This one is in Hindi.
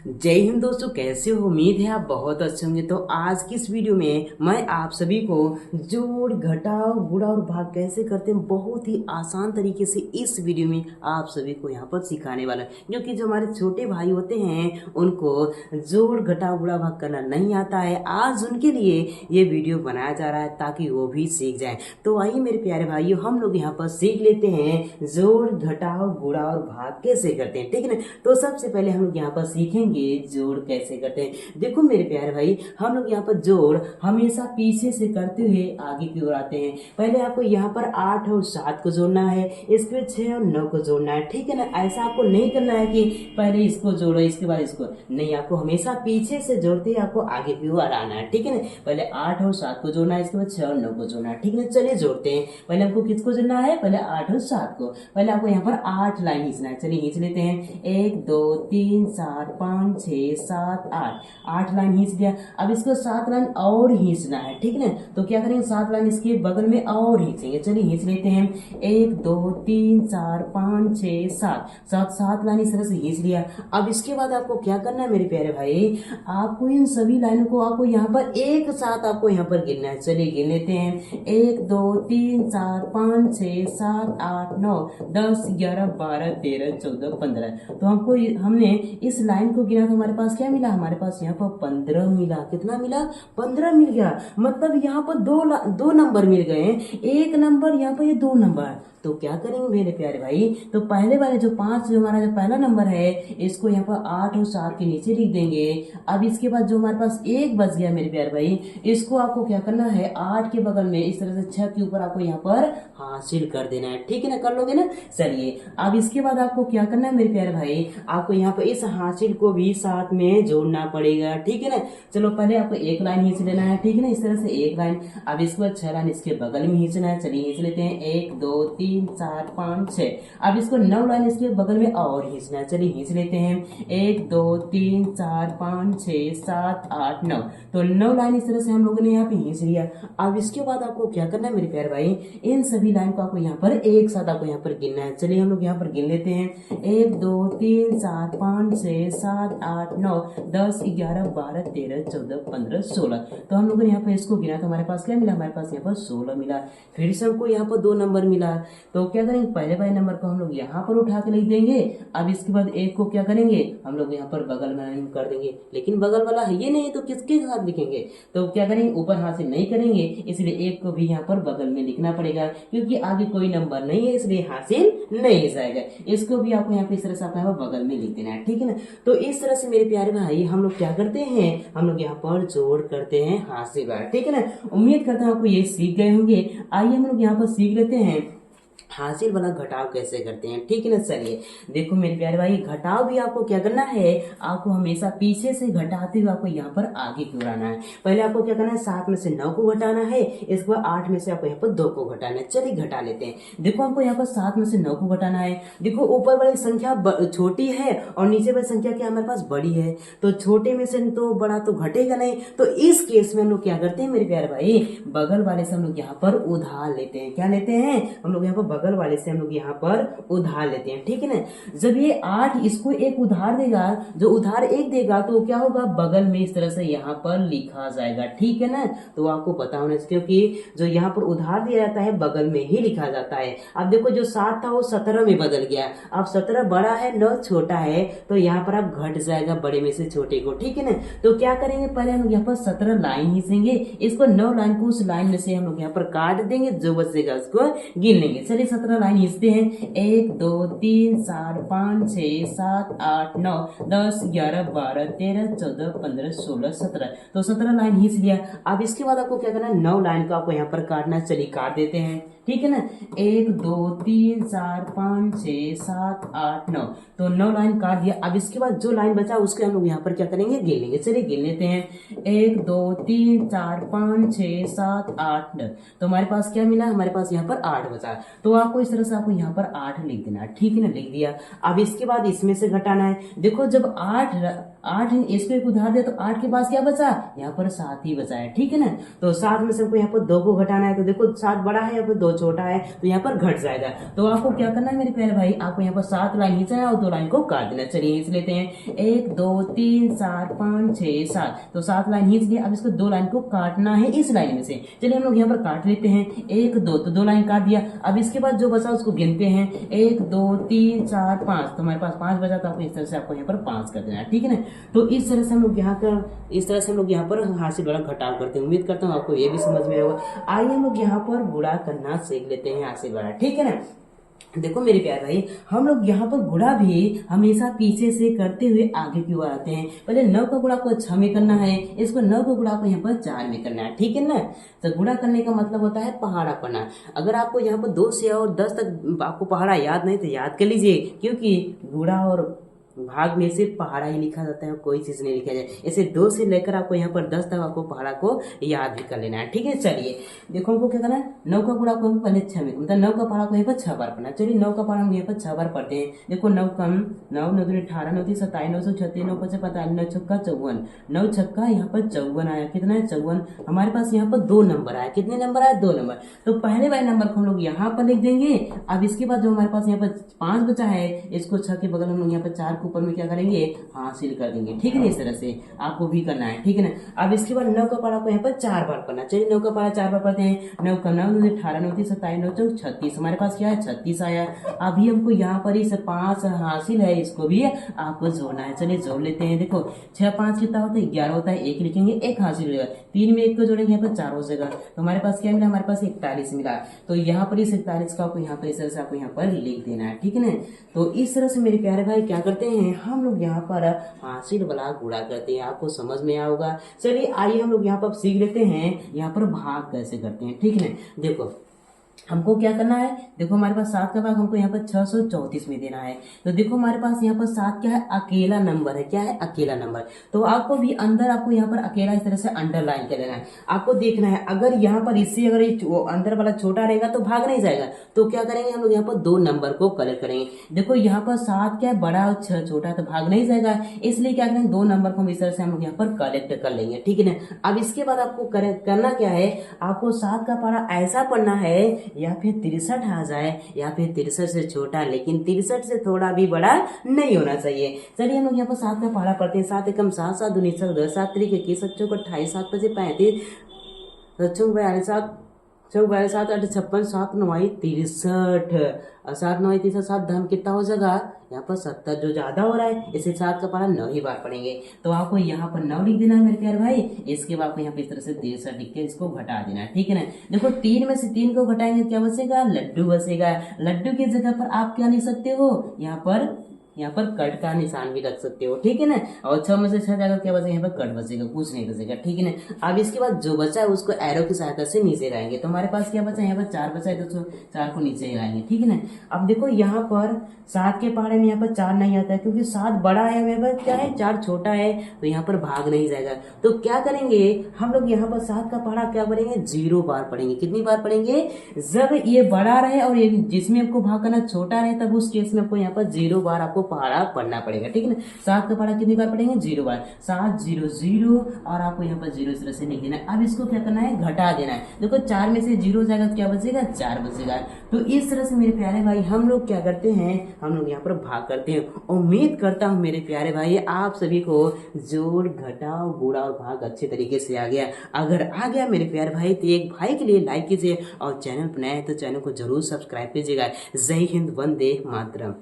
जय हिंद दोस्तों, कैसे हो? उम्मीद है आप बहुत अच्छे होंगे। तो आज की इस वीडियो में मैं आप सभी को जोड़ घटाव गुणा और भाग कैसे करते हैं बहुत ही आसान तरीके से इस वीडियो में आप सभी को यहाँ पर सिखाने वाला है। क्योंकि जो हमारे छोटे भाई होते हैं उनको जोड़ घटाव गुणा भाग करना नहीं आता है, आज उनके लिए ये वीडियो बनाया जा रहा है ताकि वो भी सीख जाए। तो आइए मेरे प्यारे भाइयों, हम लोग यहाँ पर सीख लेते हैं जोड़ घटाव गुणा और भाग कैसे करते हैं। ठीक है ना? तो सबसे पहले हम लोग यहाँ पर सीखेंगे जोड़ कैसे करते हैं। देखो मेरे प्यारे भाई, हम लोग यहाँ पर जोड़ हमेशा पीछे से करते हुए आगे की ओर आते हैं। पहले आपको यहाँ पर 8 और 7 को जोड़ना है, इसके बाद 6 और 9 को जोड़ना है। ठीक है ना? ऐसा आपको नहीं करना है कि पहले इसको जोड़ो इसके बाद इसको, नहीं, आपको हमेशा पीछे से जोड़ते ही आपको आगे की ओर आना है। ठीक है ना? पहले 8 और 7 को जोड़ना है, इसके बाद 6 और 9 को जोड़ना है। ठीक है ना? चलिए जोड़ते हैं। पहले हमको किसको जोड़ना है? पहले 8 और 7 को। पहले आपको यहाँ पर 8 लाइन खींचना है। चलिए खींच लेते हैं। 1 2 3 4 5 6 7 8 लाइन खींच दिया। अब इसको 7 लाइन और खींचना है। ठीक है ना? तो क्या करेंगे, 7 लाइन इसके बगल में और खींचेंगे। चलिए खींच लेते हैं। 1 2 3 4 5 6 7 लाइन इस तरह से खींच लिया। अब इसके बाद आपको क्या करना है मेरे प्यारे भाई, आपको इन सभी लाइनों को आपको यहाँ पर एक साथ आपको यहाँ पर गिनना है। चलिए गिन लेते हैं। 1 2 3 4 5 6 7 8 9 10 11 12 13 14 15। तो हमने इस लाइन को गिना तो हमारे पास क्या मिला? हमारे पास यहाँ पर 15 मिला। कितना मिला? 15 मिल गया। मतलब यहाँ पर दो नंबर मिल गए, एक नंबर यहाँ पर, ये 2 नंबर। तो क्या करेंगे मेरे प्यारे भाई, तो पहले वाले जो 5 जो हमारा जो पहला नंबर है इसको यहाँ पर 8 और 7 के नीचे लिख देंगे। अब इसके बाद जो हमारे पास 1 बच गया मेरे प्यारे भाई, इसको आपको क्या करना है, 8 के बगल में इस तरह से 6 के ऊपर आपको यहाँ पर हासिल कर देना है। ठीक है ना? कर लोगे ना? चलिए अब इसके बाद आपको क्या करना है मेरे प्यारे भाई, आपको यहाँ पर इस हासिल को भी साथ में जोड़ना पड़ेगा। ठीक है ना? चलो पहले आपको एक लाइन खींच लेना है। ठीक है ना? इस तरह से एक लाइन। अब इसके बाद 6 लाइन इसके बगल में खींचना है। चलिए खींच लेते हैं। 1 2 3 4 5 6। अब इसको 9 लाइन इसके बगल में और खींचना है। चलिए खींच लेते हैं। 1 2 3 4 5 6 7 8 9। तो 9 लाइन इस तरह से हम लोगों ने यहाँ पे खींच लिया। अब इसके बाद आपको क्या करना है मेरे प्यारे भाई, इन सभी लाइन को आपको यहाँ पर एक साथ आपको यहाँ पर गिनना है। चलिए हम लोग यहाँ पर गिन लेते हैं। 1 2 3 4 5 6 7 8 9 10 11 12 13 14 15 16। तो हम लोगों ने यहाँ पर इसको गिना तो हमारे पास क्या मिला? हमारे पास यहाँ पर 16 मिला। फिर से हमको यहाँ पर 2 नंबर मिला। तो क्या करेंगे, पहले वाले नंबर को हम लोग यहाँ पर उठा के लिख देंगे। अब इसके बाद 1 को क्या करेंगे, हम लोग यहाँ पर बगल में कर देंगे। लेकिन बगल वाला है ये नहीं, तो किसके साथ लिखेंगे? तो क्या करेंगे, ऊपर हासिल नहीं करेंगे, इसलिए 1 को भी यहाँ पर बगल में लिखना पड़ेगा। क्योंकि आगे कोई नंबर नहीं है इसलिए हासिल नहीं जाएगा। इसको भी आपको यहाँ पे इस तरह से आपको बगल में लिख देना है। ठीक है ना? तो इस तरह से मेरे प्यारे भाई हम लोग क्या करते हैं, हम लोग यहाँ पर जोड़ करते हैं हासिल। ठीक है ना? उम्मीद करता हूँ आपको ये सीख गए होंगे। आइए हम लोग यहाँ पर सीख लेते हैं हासिल वाला घटाव कैसे करते हैं। ठीक है ना? चलिए देखो मेरे प्यारे भाई, घटाव भी आपको क्या करना है, आपको हमेशा पीछे से घटाते हुए आपको यहाँ पर आगे की ओर आना है। पहले आपको क्या करना है, 7 में से 9 को घटाना है, इसके बाद 8 में से आपको यहाँ पर 2 को घटाना है। चलिए घटा लेते हैं। देखो हमको यहाँ पर 7 में से 9 को घटाना है। देखो ऊपर वाली संख्या छोटी है और नीचे वाली संख्या क्या हमारे पास बड़ी है, तो छोटे में से तो बड़ा तो घटेगा नहीं। तो इस केस में हम लोग क्या करते हैं मेरे प्यारे भाई, बगल वाले से हम लोग यहाँ पर उधार लेते हैं। क्या लेते हैं हम लोग यहाँ पर? बगल वाले से हम लोग यहाँ पर उधार लेते हैं। ठीक है ना? जब ये 8 इसको एक उधार देगा, जो उधार 1 देगा तो क्या होगा, बगल में इस तरह से यहाँ पर लिखा जाएगा। ठीक है ना? तो आपको पता होना चाहिए क्योंकि जो यहाँ पर उधार दिया जाता है बगल में ही लिखा जाता है। अब देखो जो 7 था वो 17 में बदल गया। अब 17 बड़ा है, 9 छोटा है, तो यहाँ पर अब घट जाएगा बड़े में से छोटे को। ठीक है ना? तो क्या करेंगे, पहले हम यहाँ पर 17 लाइन खींचेंगे, इसको 9 लाइन को उस लाइन में से हम लोग यहाँ पर काट देंगे, जो बचेगा उसको गिन लेंगे। चलिए 17 लाइन खींचते हैं। 1 2 3 4 5 6 7 8 9 10 11 12 13 14 15 16 17। तो 17 लाइन खींच लिया। अब इसके बाद आपको क्या करना है, 9 लाइन को आपको यहाँ पर काटना है। चलिए काट देते हैं। ठीक है ना? 1 2 3 4 5 6 7 8 9। तो 9 लाइन काट दिया। अब इसके बाद जो लाइन बचा उसके हम लोग यहाँ पर क्या करेंगे, गिन लेंगे। चलिए गिन लेते हैं। 1 2 3 4 5 6 7 8 9। तो हमारे पास क्या मिला, हमारे पास यहाँ पर 8 बचा। तो आपको इस तरह से आपको यहाँ पर 8 लिख देना है। ठीक है ना? लिख दिया। अब इसके बाद इसमें से घटाना है। देखो जब 8 8 इसको एक उधार दे तो 8 के पास क्या बचा, यहाँ पर 7 ही बचा है, ठीक है ना। तो 7 में से हमको यहाँ पर 2 को घटाना है, तो देखो 7 बड़ा है, यहाँ पर 2 छोटा है, तो यहाँ पर घट जाएगा। तो आपको क्या करना है मेरे प्यारे भाई, आपको यहाँ पर 7 लाइन खींचना है और 2 लाइन को काट देना। चलिए खींच लेते हैं, 1 2 3 4 5 6 7, तो 7 लाइन खींच लिया। अब इसको 2 लाइन को काटना है इस लाइन में से। चलिए हम लोग यहाँ पर काट लेते हैं, 1 2, तो 2 लाइन काट दिया। अब इसके बाद जो बचा उसको गिनते हैं, 1 2 3 4 5, तो हमारे पास 5 बचा, तो आपको इस तरह से आपको यहाँ पर 5 कर देना है, ठीक है ना। तो इस तरह से हम लोग यहाँ पर हासिल वाला घटाव करते हैं। उम्मीद करता हूँ आपको ये भी समझ में आएगा। आइए हम लोग यहाँ पर गुणा करना सीख लेते हैं हासिल वाला, ठीक है ना। देखो मेरे प्यारे भाई, हम लोग यहाँ पर गुणा भी हमेशा पीछे से करते हुए आगे की ओर आते हैं। पहले 9 का गुणा को 6 में करना है, इसको 9 का गुणा को यहाँ पर 4 में करना है, ठीक है ना। तो गुणा करने का मतलब होता है पहाड़ा पढ़ना। अगर आपको यहाँ पर 2 से और 10 तक आपको पहाड़ा याद नहीं तो याद कर लीजिए, क्योंकि गुणा और भाग में सिर्फ पहाड़ा ही लिखा जाता है, कोई चीज नहीं लिखा जाए। ऐसे 2 से लेकर आपको यहाँ पर 10 तक आपको पहाड़ा को याद भी कर लेना है, ठीक है। चलिए देखो हमको क्या करना है, 9 का गुणा को हम पहले 6 में, मतलब 9 का पहाड़ा को यहाँ पर 6 बार पढ़ना है। चलिए 9 का पहाड़ा हम यहाँ पर 6 बार पढ़ते हैं। देखो 9 कम 9 9 2 18 9 3 27 9 36 9 5 45 9 छक्का 54, 9 छक्का यहाँ पर 54 आया। कितना है, 54। हमारे पास यहाँ पर 2 नंबर आया। कितने नंबर आया, 2 नंबर। तो पहले वाले नंबर को हम लोग यहाँ पर लिख देंगे। अब इसके बाद जो हमारे पास यहाँ पर 5 बचा है, इसको 6 के बगल में हम लोग यहाँ पर 4 के ऊपर में क्या करेंगे, हासिल कर देंगे, ठीक है ना। इस तरह से आपको भी करना है, ठीक है ना। अब इसके बाद 9 का पहाड़ा को यहाँ पर 4 बार पढ़ना। चलिए 9 का पहाड़ा 4 बार पढ़ते हैं। 9 का 9 9 18 9 3 27 9 4 36, हमारे पास क्या है, 36 आया। अभी हमको यहाँ पर इस 5 हासिल है, इसको भी आपको जोड़ना है। चलिए जोड़ लेते हैं। देखो 6 5 कितना होता है, 11 होता है। 1 लिखेंगे, 1 हासिल होगा। 3 में 1 को जोड़ेंगे, यहाँ पर 4 हो जाएगा। तो हमारे पास क्या मिला, हमारे पास 41 मिला। तो यहाँ पर इस 41 का आपको यहाँ पर इस तरह से आपको यहाँ पर लिख देना है, ठीक है ना। तो इस तरह से मेरे प्यारे भाई क्या करते हैं, हम लोग यहाँ पर हासिल वाला गुणा करते हैं। आपको समझ में आया होगा। चलिए आइए हम लोग यहाँ पर सीख लेते हैं यहाँ पर भाग कैसे करते हैं, ठीक है ना। देखो हमको क्या करना है, देखो हमारे पास 7 का भाग हमको यहाँ पर 634 में देना है। तो देखो हमारे पास यहाँ पर 7 क्या है, अकेला नंबर है। क्या है, अकेला नंबर। तो आपको भी अंदर आपको यहाँ पर अकेला इस तरह से अंडरलाइन कर लेना है। आपको देखना है अगर यहाँ पर इससे अगर अंदर वाला छोटा रहेगा तो भाग नहीं जाएगा। तो क्या करेंगे हम लोग यहाँ पर 2 नंबर को कलेक्ट करेंगे। देखो यहाँ पर 7 क्या है, बड़ा और 6 छोटा है, तो भाग नहीं जाएगा। इसलिए क्या करेंगे, 2 नंबर को हम इस तरह से हम लोग यहाँ पर कलेक्ट कर लेंगे, ठीक है ना। अब इसके बाद आपको करना क्या है, आपको 7 का पहाड़ा ऐसा पढ़ना है, या फिर 63 आ जाए या फिर 63 से छोटा, लेकिन 63 से थोड़ा भी बड़ा नहीं होना चाहिए। चलिए हम लोग यहाँ पर 7 का पहाड़ा पढ़ते हैं। 7 एकम 7 7 दूनी 7 7 3 21 7 चौक 28 7 5 35 7 चौक 42 7 चौक 42 7 8 56 7 9 63 और 7 9 63 7 धम कितना हो जाएगा, यहाँ पर 70। जो ज्यादा हो रहा है इसे 7 का पहाड़ा 9 ही बार पढ़ेंगे। तो आपको यहाँ पर 9 लिख देना है मेरे प्यारे भाई। इसके बाद आपको यहाँ पे इस तरह से 63 लिख के इसको घटा देना है, ठीक है ना। देखो 3 में से 3 को घटाएंगे क्या बचेगा, लड्डू बचेगा। लड्डू की जगह पर आप क्या लिख सकते हो, यहाँ पर कट का निशान भी रख सकते हो, ठीक है ना। और 6 में से 6 जाएगा, क्या बचेगा, यहाँ पर कट बचेगा, कुछ नहीं बचेगा, ठीक है ना। अब इसके बाद जो बचा है उसको एरो की सहायता से नीचे लाएंगे। तो हमारे पास क्या बचा, यहाँ पर 4 बचा है, तो 4 को नीचे लाएंगे, ठीक है ना। अब देखो यहाँ पर 7 के पहाड़े में यहाँ पर 4 नहीं आता है, क्योंकि 7 बड़ा है, यहाँ पर क्या है, 4 छोटा है, तो यहाँ पर भाग नहीं जाएगा। तो क्या करेंगे हम लोग, यहाँ पर 7 का पहाड़ा क्या पढ़ेंगे, 0 बार पढ़ेंगे। कितनी बार पढ़ेंगे, जब ये बड़ा रहे और ये जिसमें आपको भाग करना छोटा रहे, तब उस केस में आपको यहाँ पर 0 बार आपको पहाड़ा पढ़ना पड़ेगा, ठीक है ना। 7 का पहाड़ा कितनी बार पढ़ेंगे, 0 बार। 7 0 0 और आपको यहाँ पर 0 इस तरह से लिख देना है। अब इसको क्या करना है, घटा देना है। देखो 4 में से 0 जाएगा, क्या बचेगा, 4 बचेगा। तो इस तरह से मेरे प्यारे भाई हम लोग क्या करते हैं, हम लोग यहाँ पर भाग करते हैं। उम्मीद करता हूँ मेरे प्यारे भाई आप सभी को जोड़ घटाव गुणा और भाग अच्छे तरीके से आ गया। अगर आ गया मेरे प्यारे भाई तो एक भाई के लिए लाइक कीजिए, और चैनल पर नए हैं तो चैनल को जरूर सब्सक्राइब कीजिएगा। जय हिंद, वंदे मातरम।